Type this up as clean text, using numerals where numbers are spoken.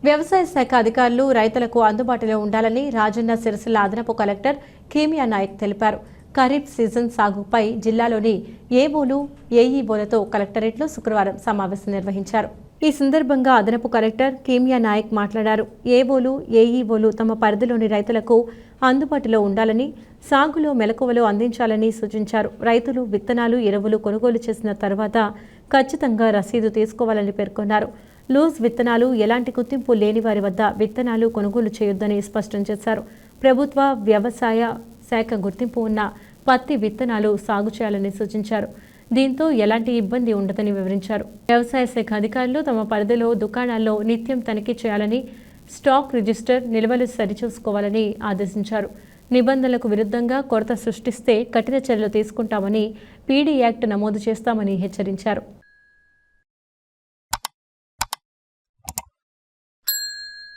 వ్యవసాయ శాఖ అధికారులు రైతులకు అందుబాటులో ఉండాలని రాజన్న సిరిసిల్ల అదనపు కలెక్టర్ కీమియా నాయక్ తెలిపారు. ఖరీఫ్ సీజన్ సాగుపై జిల్లాలోని ఏఓలు, ఏఈఓలతో కలెక్టరేట్లో శుక్రవారం సమావేశం నిర్వహించారు. ఈ సందర్భంగా అదనపు కలెక్టర్ కీమియా నాయక్ మాట్లాడారు. ఏఓలు, ఏఈఓలు తమ పరిధిలోని రైతులకు అందుబాటులో ఉండాలని, సాగులో మెలకువలు అందించాలని సూచించారు. రైతులు విత్తనాలు, ఎరువులు కొనుగోలు చేసిన తర్వాత ఖచ్చితంగా రసీదు తీసుకోవాలని పేర్కొన్నారు. లూజ్ విత్తనాలు, ఎలాంటి గుర్తింపు లేని వారి వద్ద విత్తనాలు కొనుగోలు చేయొద్దని స్పష్టం చేశారు. ప్రభుత్వ వ్యవసాయ శాఖ గుర్తింపు ఉన్న పత్తి విత్తనాలు సాగు చేయాలని సూచించారు. దీంతో ఎలాంటి ఇబ్బంది ఉండదని వివరించారు. వ్యవసాయ శాఖ అధికారులు తమ పరిధిలో దుకాణాల్లో నిత్యం తనిఖీ చేయాలని, స్టాక్ రిజిస్టర్, నిల్వలు సరిచూసుకోవాలని ఆదేశించారు. నిబంధనలకు విరుద్ధంగా కొరత సృష్టిస్తే కఠిన చర్యలు తీసుకుంటామని, పీడీ యాక్ట్ నమోదు చేస్తామని హెచ్చరించారు.